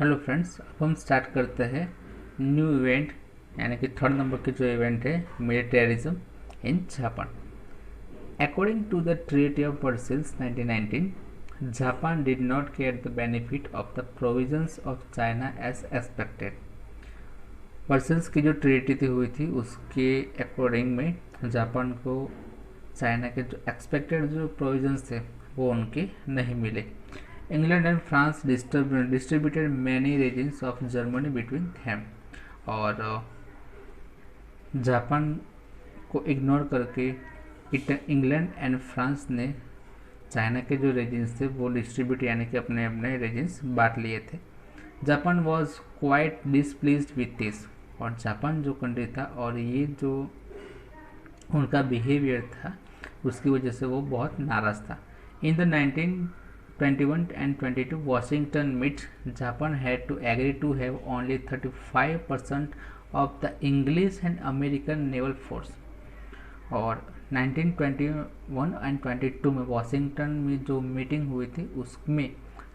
Hello friends, अब हम start करते हैं न्यू इवेंट यानी कि थर्ड नंबर के जो इवेंट है militarism in Japan. According to the treaty of Versailles 1919, Japan did not get the benefit of the provisions of China as expected. Versailles की जो ट्रीटी थी हुई थी उसके अकॉर्डिंग में जापान को चाइना के जो एक्सपेक्टेड जो प्रोविजंस थे वो उनके नहीं मिले। England and France distributed many regions of Germany between them, और जापान को इग्नोर करके इंग्लैंड एंड फ्रांस ने चाइना के जो रीजन्स थे वो डिस्ट्रीब्यूट यानी कि अपने अपने रीजन्स बांट लिए थे। Japan was quite displeased with this, और जापान जो कंट्री था और ये जो उनका बिहेवियर था उसकी वजह से वो बहुत नाराज़ था। In the 1921 and 22 Washington meet, Japan had to agree to have only 35% of the English and American naval force। और 1921 एंड 22 में वाशिंगटन में जो मीटिंग हुई थी उसमें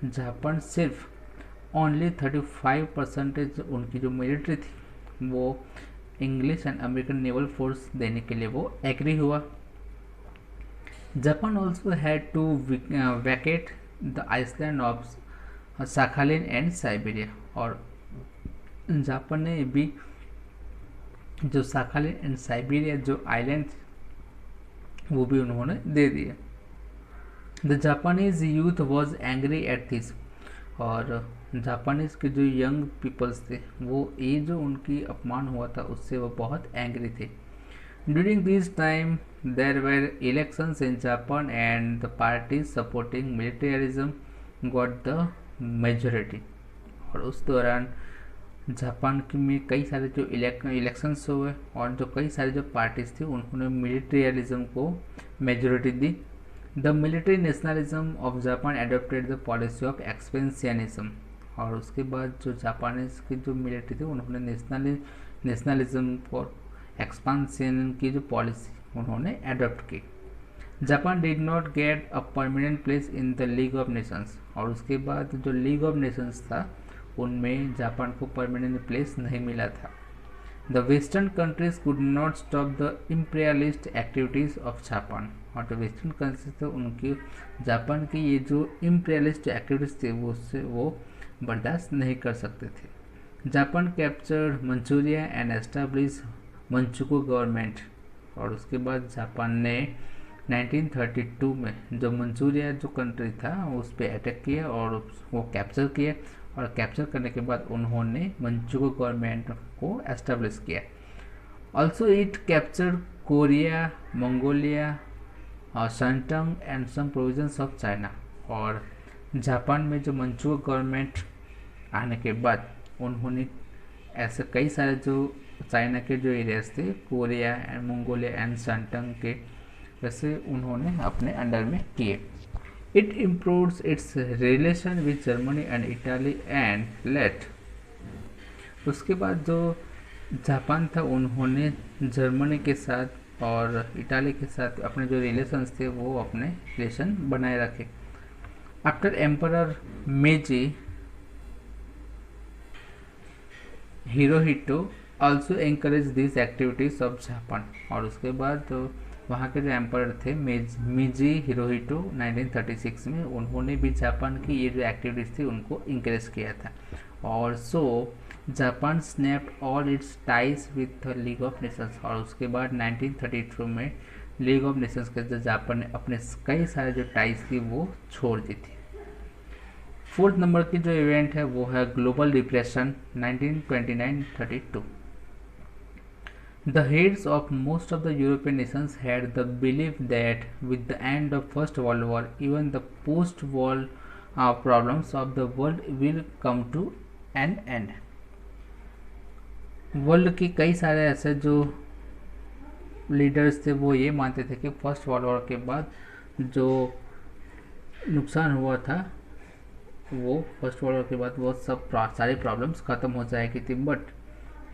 जापान सिर्फ ओनली 35% उनकी जो मिलिट्री थी वो English and American naval force देने के लिए वो एग्री हुआ। Japan also had to vacate the island of Sakhalin and Siberia, और जापान ने भी जो साखालिन एंड साइबेरिया जो आइलैंड वो भी उन्होंने दे दिए। The Japanese youth was angry at this, और जापानीज के जो यंग पीपल्स थे वो ये जो उनकी अपमान हुआ था उससे वो बहुत एंग्री थे। During this time there were elections in Japan and the party supporting militarism got the majority, और उस दौरान जापान में कई सारे जो इलेक्शंस हुए और जो कई सारी जो पार्टीज थी उन्होंने मिलिटेरिज्म को मेजोरिटी दी। The military nationalism of Japan adopted the policy of expansionism, और उसके बाद जो जापानीज की जो मिलिट्री थी उन्होंने नेशनलिज्म फॉर एक्सपांशन की जो पॉलिसी उन्होंने एडोप्ट की। Japan did not get a permanent place in the league of Nations, और उसके बाद जो लीग ऑफ नेशंस था उनमें जापान को परमानेंट प्लेस नहीं मिला था। The western countries could not stop the imperialist activities of Japan, और जो वेस्टर्न कंट्रीज थे उनकी जापान की ये जो इम्पीरियलिस्ट एक्टिविटीज़ थी वो उससे वो बर्दाश्त नहीं कर सकते थे। Japan captured Manchuria and establish Manchukuo government, और उसके बाद जापान ने 1932 में जो मंचूरिया जो कंट्री था उस पर अटैक किया और वो कैप्चर किया, और कैप्चर करने के बाद उन्होंने मंचुको गवर्नमेंट को एस्टेब्लिश किया। Also it capture Korea, Mongolia और Shantung and some provisions of China, और जापान में जो मंचुको गवर्नमेंट आने के बाद उन्होंने ऐसे कई सारे जो चाइना के जो एरियाज थे कोरिया एंड मंगोलिया एंड संटंग के वैसे उन्होंने अपने अंडर में किए। It improves its relation with Germany and Italy and let। उसके बाद जो जापान था उन्होंने जर्मनी के साथ और इटाली के साथ अपने जो रिलेशंस थे वो अपने रिलेशन बनाए रखे। After emperor Meiji Hirohito also encourage this activities of Japan, और उसके बाद तो वहाँ के जो एम्पर थे मीजी हिरोहितो 1936 में उन्होंने भी जापान की ये जो एक्टिविटीज़ थी उनको इंकरेज किया था। और so Japan snapped all it's ties with the league of Nations, और उसके बाद 1932 में लीग ऑफ नेशंस के जो जापान ने अपने कई सारे जो टाइज थी वो छोड़ दी थी। फोर्थ नंबर की जो इवेंट है वो है global depression 1929-32। The heads of most of the European nations had the belief that with the end of First World War, even the post-war problems of the world will come to an end। World के कई सारे ऐसे जो leaders थे वो ये मानते थे कि फर्स्ट वर्ल्ड वॉर के बाद जो नुकसान हुआ था वो फर्स्ट वर्ल्ड वॉर के बाद वो सब सारी प्रॉब्लम्स ख़त्म हो जाएगी थी, बट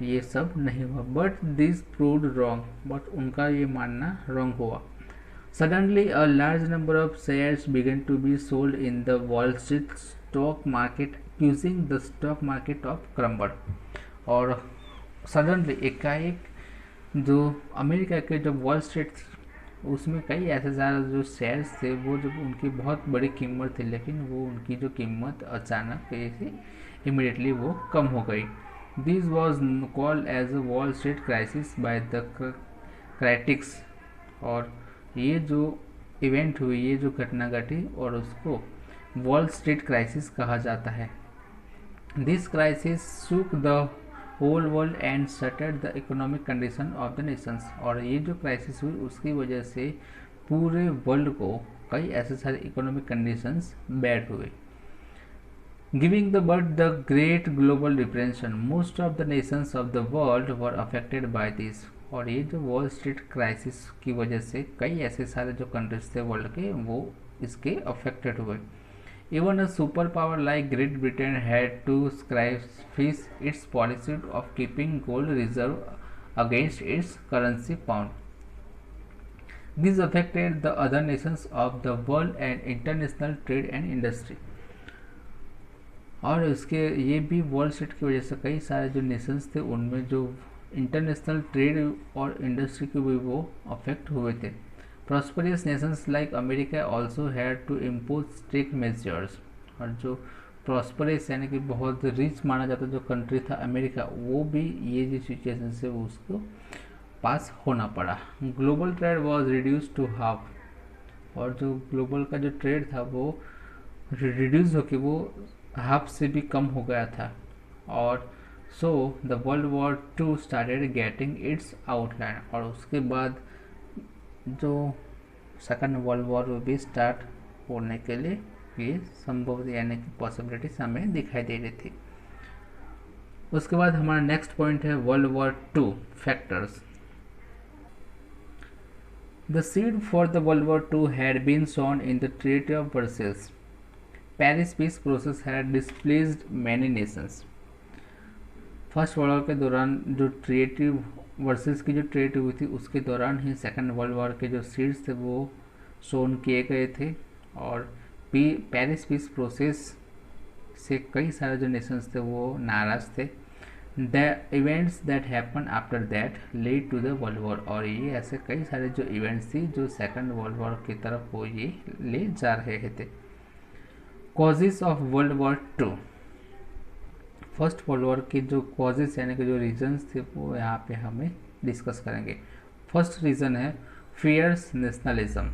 ये सब नहीं हुआ। But this proved wrong, but उनका ये मानना रॉन्ग हुआ। Suddenly a large number of shares began to be sold in the Wall Street stock market, accusing the stock market of crumble. और सडनली एकाएक जो अमेरिका के जो वॉल स्ट्रीट उसमें कई ऐसे सारे जो शेयर्स थे वो जब उनकी बहुत बड़ी कीमत थी, लेकिन वो उनकी जो कीमत अचानक ऐसे इमिडिएटली वो कम हो गई. This was called as a Wall Street crisis by the critics. और ये जो इवेंट हुई, ये जो घटना घटी, और उसको वॉल स्ट्रीट क्राइसिस कहा जाता है. This crisis shook the whole world and shattered the economic condition of the nations. और ये जो क्राइसिस हुई उसकी वजह से पूरे वर्ल्ड को कई ऐसे सारे इकोनॉमिक कंडीशंस बैड हुए, giving the birth the great global depression. Most of the Nations of the world were affected by this. और ये जो वॉल स्ट्रीट क्राइसिस की वजह से कई ऐसे सारे जो कंट्रीज थे वर्ल्ड के वो इसके अफेक्टेड हुए. Even a superpower like Great Britain had to sacrifice its policy of keeping gold reserve against its currency pound. This affected the other nations of the world and international trade and industry. और इसके ये भी wall street की वजह से कई सारे जो नेशंस थे उनमें जो इंटरनेशनल ट्रेड और इंडस्ट्री के भी वो अफेक्ट हुए थे. Prosperous nations like America also had to impose strict measures. और जो प्रॉस्परस यानी कि बहुत रिच माना जाता जो कंट्री था अमेरिका, वो भी ये जो सिचुएशन से उसको पास होना पड़ा. Global trade was reduce to half. और जो ग्लोबल का जो ट्रेड था वो रिड्यूस होकर वो हाफ से भी कम हो गया था. और so the world war two started getting its outline. और उसके बाद जो सेकंड वर्ल्ड वॉर भी स्टार्ट होने के लिए ये संभव यानी कि पॉसिबिलिटीज हमें दिखाई दे रही थी. उसके बाद हमारा नेक्स्ट पॉइंट है world war two factors. The seed for the world war two had been sown in the treaty of Versailles. Paris peace process had displaced many nations. First world war के दौरान जो treaty versus की जो trade हुई थी उसके दौरान ही second world war के जो सीड्स थे वो सोन किए गए थे. और पेरिस पीस प्रोसेस से कई सारे जो नेशंस थे वो नाराज थे. The events that happen after that lead to the world war. और ये ऐसे कई सारे जो इवेंट्स थी जो सेकंड वर्ल्ड वॉर की तरफ वो ये ले जा रहे थे. Causes of world war two. First world war के जो कॉजेस यानी कि जो रीजन्स थे वो यहाँ पे हमें डिस्कस करेंगे. फर्स्ट रीज़न है fierce nationalism.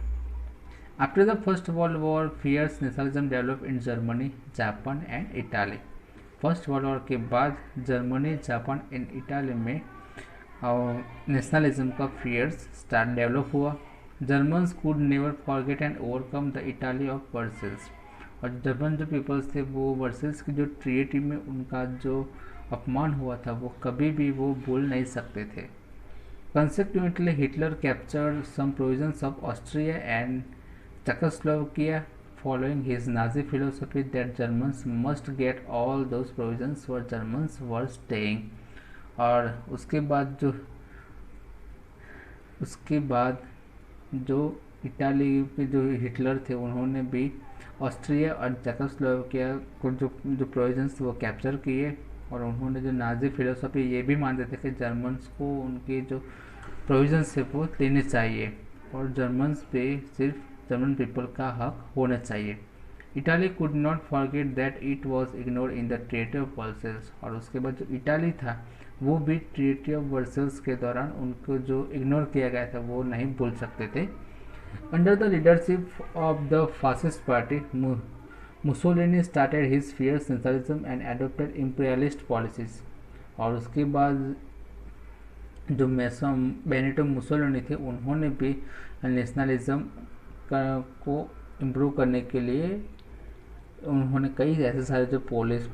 After the first world war fierce nationalism develop in Germany, Japan and Italy. First world war के बाद जर्मनी, जापान एंड इटाली में नेशनलिज्म का फियर्स स्टार्ट डेवलप हुआ. Germans could never forget and overcome the Italy of Versailles. और German जो peoples थे वो Versailles की जो ट्रीटी में उनका जो अपमान हुआ था वो कभी भी वो भूल नहीं सकते थे. Consequently Hitler captured some provisions of Austria and Czechoslovakia following his Nazi philosophy that Germans must get all those provisions for Germans were staying. और उसके बाद जो इटाली के जो हिटलर थे उन्होंने भी ऑस्ट्रिया और चेकोस्लोवाकिया को जो प्रोविजंस वो कैप्चर किए. और उन्होंने जो नाजी फिलोसफी ये भी मानते थे कि जर्मन्स को उनके जो प्रोविजंस थे वो लेने चाहिए और जर्मन्स पे सिर्फ जर्मन पीपल का हक होना चाहिए. Italy could not forget that it was ignore in the treaty of Versailles. और उसके बाद जो इटाली था वो भी ट्रीटी ऑफ वर्सेल्स के दौरान उनको जो इग्नोर किया गया था वो नहीं भूल सकते थे. Under the leadership of the fascist party, Mussolini started his fierce nationalism and adopted imperialist policies. और उसके बाद जो बेनिटो मुसोलिनी थे उन्होंने भी नेशनलिज्म को इम्प्रूव करने के लिए उन्होंने कई ऐसे सारे जो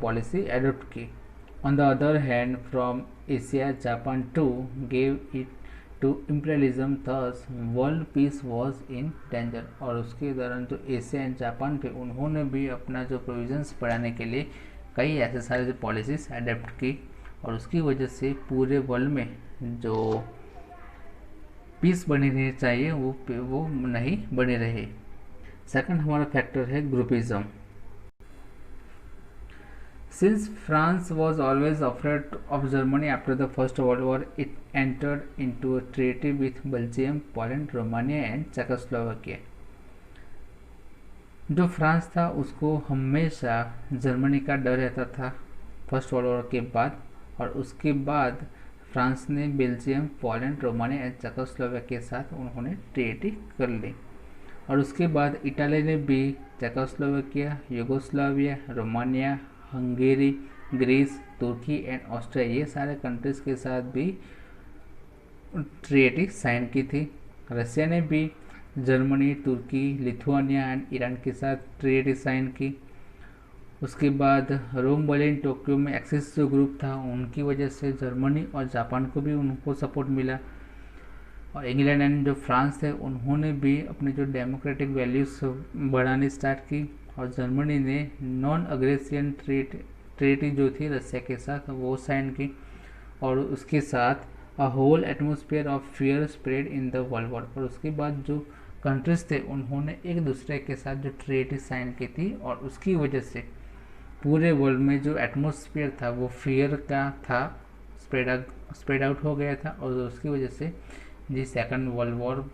पॉलिसी एडोप्ट की. On the other hand from Asia Japan too gave it to imperialism, thus world peace was in danger. और उसके दौरान जो एशिया एंड जापान थे उन्होंने भी अपना जो प्रोविजंस बढ़ाने के लिए कई ऐसे सारे जो पॉलिसीज अडेप्ट की. और उसकी वजह से पूरे वर्ल्ड में जो पीस बनी रहनी चाहिए वो नहीं बनी रही। सेकंड हमारा फैक्टर है groupism. Since France was always afraid of Germany after the First World War, it entered into a treaty with Belgium, Poland, Romania and Czechoslovakia. जो फ्रांस था उसको हमेशा जर्मनी का डर रहता था फर्स्ट वर्ल्ड वॉर के बाद, और उसके बाद फ्रांस ने Belgium, Poland, Romania and Czechoslovakia के साथ उन्होंने ट्रीटी कर ली। और उसके बाद इटाली ने भी Czechoslovakia, Yugoslavia, Romania, Hungary, Greece, Turkey and Austria, ये सारे कंट्रीज के साथ भी ट्रीटी साइन की थी। रशिया ने भी Germany, Turkey, Lithuania and Iran के साथ ट्रीटी साइन की। उसके बाद रोम, बर्लिन, टोक्यो में एक्सिस जो ग्रुप था उनकी वजह से जर्मनी और जापान को भी उनको सपोर्ट मिला। और इंग्लैंड एंड जो फ्रांस थे उन्होंने भी अपने जो डेमोक्रेटिक वैल्यूज बढ़ानी स्टार्ट की। और जर्मनी ने नॉन अग्रेसियन ट्रीटी जो थी रशिया के साथ वो साइन की। और उसके साथ a whole atmosphere of fear spread in the world war. और उसके बाद जो कंट्रीज थे उन्होंने एक दूसरे के साथ जो ट्रीटी साइन की थी और उसकी वजह से पूरे वर्ल्ड में जो एटमॉस्फेयर था वो फियर का था, स्प्रेड आउट हो गया था। और उसकी वजह से जी सेकंड वर्ल्ड वॉर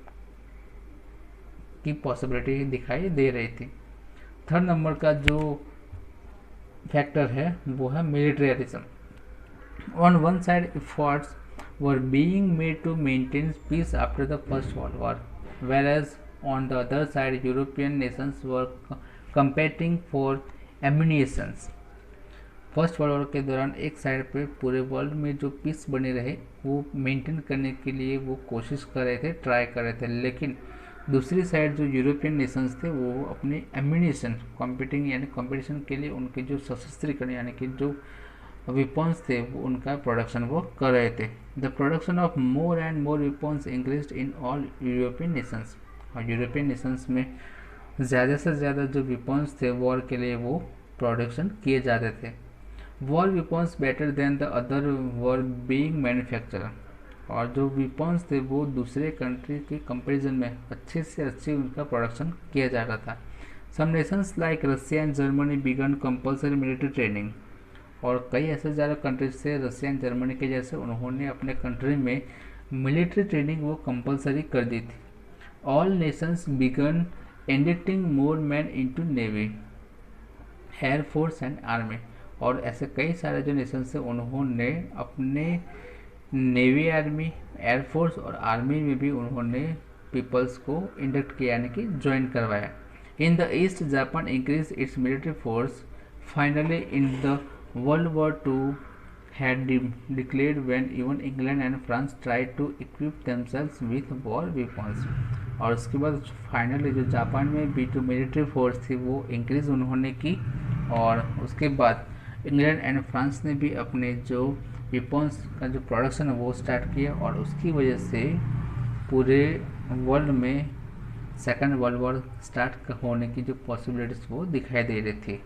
की पॉसिबिलिटी दिखाई दे रही थी। थर्ड नंबर का जो फैक्टर है वो है militarism. On one side efforts were being made to maintain peace after the first world war, whereas on the other side European nations were competing for ammunitions। First world war के दौरान एक side पे पूरे world में जो piece बने रहे वो मेंटेन करने के लिए वो कोशिश कर रहे थे, ट्राई कर रहे थे, लेकिन दूसरी साइड जो यूरोपियन नेशंस थे वो अपनी एम्यूनिशन कॉम्पिटिंग यानी कॉम्पिटिशन के लिए उनके जो सशस्त्रीकरण यानी कि जो वेपन्स थे वो उनका प्रोडक्शन वो कर रहे थे। The production of more and more weapons increased in all European Nations. और यूरोपियन नेशंस में ज़्यादा से ज़्यादा जो वेपन्स थे वॉर के लिए वो प्रोडक्शन किए जाते थे। War weapons better than the other were being manufacture. और जो वेपन्स थे वो दूसरे कंट्री के कंपैरिजन में अच्छे से अच्छे उनका प्रोडक्शन किया जा रहा था। Some nations like Russia and Germany began compulsory military training. और कई ऐसे ज़्यादा कंट्रीज थे रशिया एंड जर्मनी के जैसे उन्होंने अपने कंट्री में मिलिट्री ट्रेनिंग वो कंपल्सरी कर दी थी। All nations began injecting more man into navy, air force and army. और ऐसे कई सारे जो नेशंस थे उन्होंने अपने नेवी, आर्मी, एयरफोर्स और आर्मी में भी उन्होंने पीपल्स को इंडक्ट किया यानी कि ज्वाइन करवाया। In the east Japan increase its military force finally in the world war two had declared when even England and France tried to equip themselves with war weapons। और उसके बाद finally जो Japan में भी जो military force थी वो increase उन्होंने की। और उसके बाद इंग्लैंड एंड फ्रांस ने भी अपने जो वेपन्स का जो प्रोडक्शन है वो स्टार्ट किया। और उसकी वजह से पूरे वर्ल्ड में सेकंड वर्ल्ड वॉर स्टार्ट होने की जो पॉसिबिलिटीज वो दिखाई दे रही थी।